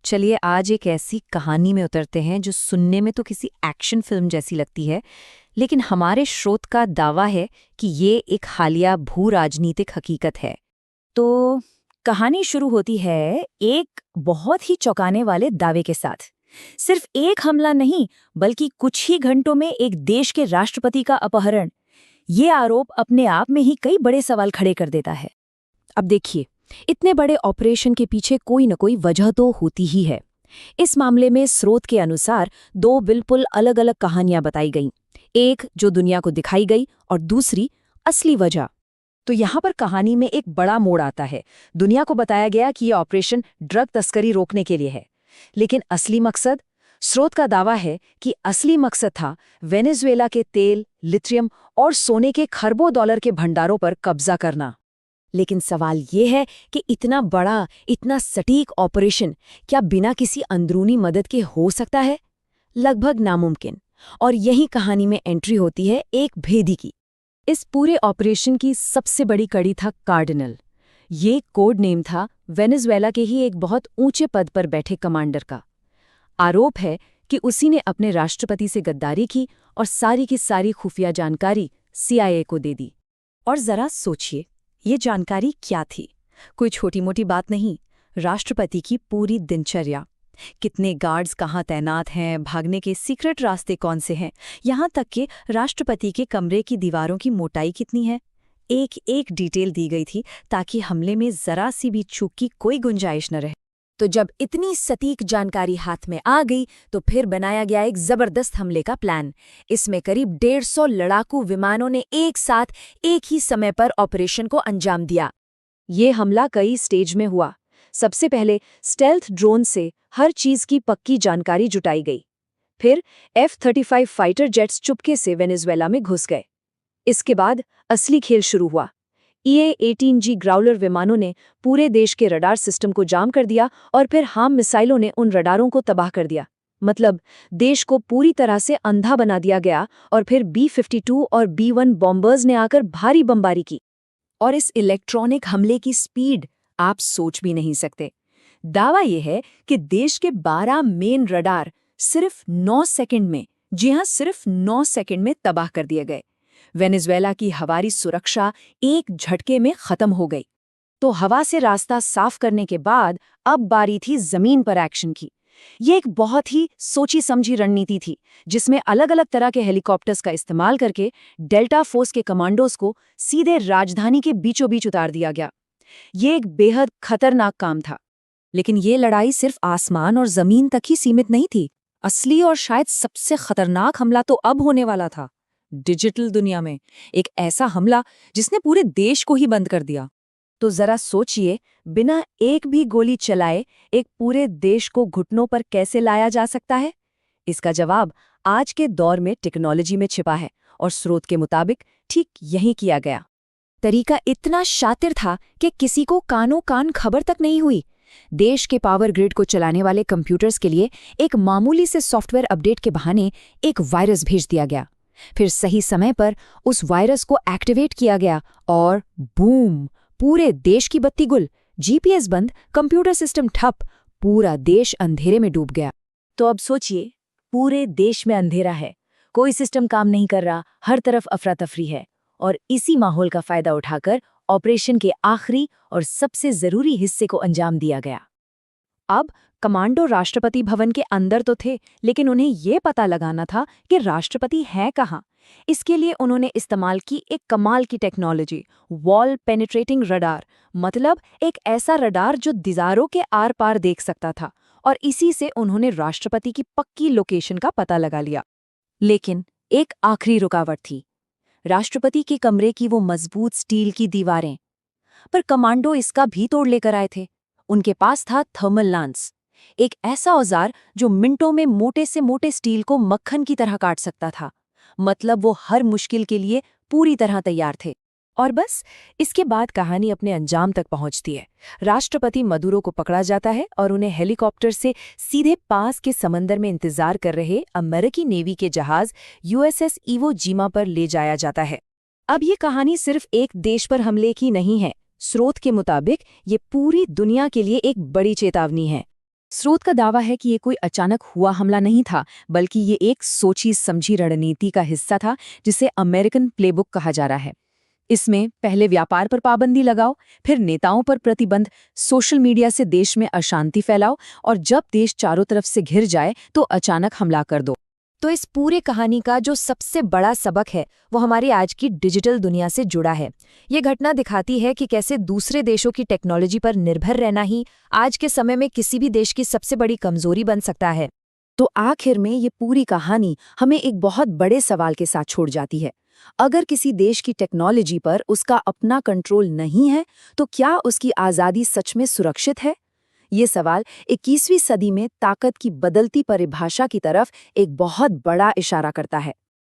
चलिए आज एक ऐसी कहानी में उतरते हैं जो सुनने में तो किसी एक्शन फिल्म जैसी लगती है, लेकिन हमारे स्रोत का दावा है कि ये एक हालिया भू राजनीतिक हकीकत है। तो कहानी शुरू होती है एक बहुत ही चौंकाने वाले दावे के साथ। सिर्फ एक हमला नहीं, बल्कि कुछ ही घंटों में एक देश के राष्ट्रपति का अपहरण। ये आरोप अपने आप में ही कई बड़े सवाल खड़े कर देता है। अब देखिए, इतने बड़े ऑपरेशन के पीछे कोई न कोई वजह तो होती ही है। इस मामले में स्रोत के अनुसार दो बिल्कुल अलग अलग कहानियां बताई गईं, एक जो दुनिया को दिखाई गई और दूसरी असली वजह। तो यहाँ पर कहानी में एक बड़ा मोड़ आता है। दुनिया को बताया गया कि ये ऑपरेशन ड्रग तस्करी रोकने के लिए है, लेकिन असली मकसद, स्रोत का दावा है कि असली मकसद था वेनेजुएला के तेल, लिथियम और सोने के खरबों डॉलर के भंडारों पर कब्जा करना। लेकिन सवाल ये है कि इतना बड़ा, इतना सटीक ऑपरेशन क्या बिना किसी अंदरूनी मदद के हो सकता है? लगभग नामुमकिन। और यही कहानी में एंट्री होती है एक भेदी की। इस पूरे ऑपरेशन की सबसे बड़ी कड़ी था कार्डिनल। ये कोड नेम था वेनेजुएला के ही एक बहुत ऊंचे पद पर बैठे कमांडर का। आरोप है कि उसी ने अपने राष्ट्रपति से गद्दारी की और सारी की सारी खुफिया जानकारी CIA को दे दी। और जरा सोचिए, ये जानकारी क्या थी? कोई छोटी मोटी बात नहीं। राष्ट्रपति की पूरी दिनचर्या, कितने गार्ड्स कहाँ तैनात हैं, भागने के सीक्रेट रास्ते कौन से हैं, यहाँ तक कि राष्ट्रपति के कमरे की दीवारों की मोटाई कितनी है, एक एक डिटेल दी गई थी ताकि हमले में जरा सी भी चूक की कोई गुंजाइश न रहे। तो जब इतनी सटीक जानकारी हाथ में आ गई तो फिर बनाया गया एक जबरदस्त हमले का प्लान। इसमें करीब 150 लड़ाकू विमानों ने एक साथ एक ही समय पर ऑपरेशन को अंजाम दिया। ये हमला कई स्टेज में हुआ। सबसे पहले स्टेल्थ ड्रोन से हर चीज की पक्की जानकारी जुटाई गई। फिर F-35 फाइटर जेट्स चुपके से वेनेजुएला में घुस गए। इसके बाद असली खेल शुरू हुआ। EA-18G ग्राउलर विमानों ने पूरे देश के रडार सिस्टम को जाम कर दिया और फिर हार्म मिसाइलों ने उन रडारों को तबाह कर दिया। मतलब देश को पूरी तरह से अंधा बना दिया गया। और फिर B-52 और B-1 बॉम्बर्स ने आकर भारी बमबारी की। और इस इलेक्ट्रॉनिक हमले की स्पीड आप सोच भी नहीं सकते। दावा यह है कि देश के 12 मेन रडार सिर्फ 9 सेकंड में, जी हां, सिर्फ 9 सेकंड में तबाह कर दिए गए। वेनेजुएला की हवाई सुरक्षा एक झटके में खत्म हो गई। तो हवा से रास्ता साफ करने के बाद अब बारी थी जमीन पर एक्शन की। ये एक बहुत ही सोची समझी रणनीति थी, जिसमें अलग अलग तरह के हेलीकॉप्टर्स का इस्तेमाल करके डेल्टा फोर्स के कमांडोज को सीधे राजधानी के बीचों बीच उतार दिया गया। ये एक बेहद खतरनाक काम था। लेकिन ये लड़ाई सिर्फ आसमान और जमीन तक ही सीमित नहीं थी। असली और शायद सबसे खतरनाक हमला तो अब होने वाला था, डिजिटल दुनिया में। एक ऐसा हमला जिसने पूरे देश को ही बंद कर दिया। तो जरा सोचिए, बिना एक भी गोली चलाए एक पूरे देश को घुटनों पर कैसे लाया जा सकता है? इसका जवाब आज के दौर में टेक्नोलॉजी में छिपा है, और स्रोत के मुताबिक ठीक यही किया गया। तरीका इतना शातिर था कि किसी को कानों कान खबर तक नहीं हुई। देश के पावर ग्रिड को चलाने वाले कंप्यूटर्स के लिए एक मामूली से सॉफ्टवेयर अपडेट के बहाने एक वायरस भेज दिया गया। फिर सही समय पर उस वायरस को एक्टिवेट किया गया और बूम, पूरे देश की बत्ती गुल, GPS बंद, कंप्यूटर सिस्टम ठप, पूरा देश अंधेरे में डूब गया। तो अब सोचिए, पूरे देश में अंधेरा है, कोई सिस्टम काम नहीं कर रहा, हर तरफ अफरा तफरी है। और इसी माहौल का फायदा उठाकर ऑपरेशन के आखिरी और सबसे जरूरी हिस्से को अंजाम दिया गया। अब कमांडो राष्ट्रपति भवन के अंदर तो थे, लेकिन उन्हें ये पता लगाना था कि राष्ट्रपति हैं कहाँ। इसके लिए उन्होंने इस्तेमाल की एक कमाल की टेक्नोलॉजी, वॉल पेनिट्रेटिंग रडार। मतलब एक ऐसा रडार जो दीवारों के आर पार देख सकता था। और इसी से उन्होंने राष्ट्रपति की पक्की लोकेशन का पता लगा लिया। लेकिन एक आखिरी रुकावट थी, राष्ट्रपति के कमरे की वो मजबूत स्टील की दीवारें। पर कमांडो इसका भी तोड़ लेकर आए थे। उनके पास था थर्मल लांस, एक ऐसा औजार जो मिनटों में मोटे से मोटे स्टील को मक्खन की तरह काट सकता था। मतलब वो हर मुश्किल के लिए पूरी तरह तैयार थे। और बस इसके बाद कहानी अपने अंजाम तक पहुंचती है। राष्ट्रपति मदुरो को पकड़ा जाता है और उन्हें हेलीकॉप्टर से सीधे पास के समंदर में इंतजार कर रहे अमेरिकी नेवी के जहाज USS इवो जिमा पर ले जाया जाता है। अब ये कहानी सिर्फ एक देश पर हमले की नहीं है। स्रोत के मुताबिक ये पूरी दुनिया के लिए एक बड़ी चेतावनी है। स्रोत का दावा है कि ये कोई अचानक हुआ हमला नहीं था, बल्कि ये एक सोची समझी रणनीति का हिस्सा था जिसे अमेरिकन प्लेबुक कहा जा रहा है। इसमें पहले व्यापार पर पाबंदी लगाओ, फिर नेताओं पर प्रतिबंध, सोशल मीडिया से देश में अशांति फैलाओ और जब देश चारों तरफ से घिर जाए तो अचानक हमला कर दो। तो इस पूरी कहानी का जो सबसे बड़ा सबक है वो हमारी आज की डिजिटल दुनिया से जुड़ा है। ये घटना दिखाती है कि कैसे दूसरे देशों की टेक्नोलॉजी पर निर्भर रहना ही आज के समय में किसी भी देश की सबसे बड़ी कमजोरी बन सकता है। तो आखिर में ये पूरी कहानी हमें एक बहुत बड़े सवाल के साथ छोड़ जाती है। अगर किसी देश की टेक्नोलॉजी पर उसका अपना कंट्रोल नहीं है, तो क्या उसकी आज़ादी सच में सुरक्षित है? ये सवाल 21वीं सदी में ताकत की बदलती परिभाषा की तरफ एक बहुत बड़ा इशारा करता है।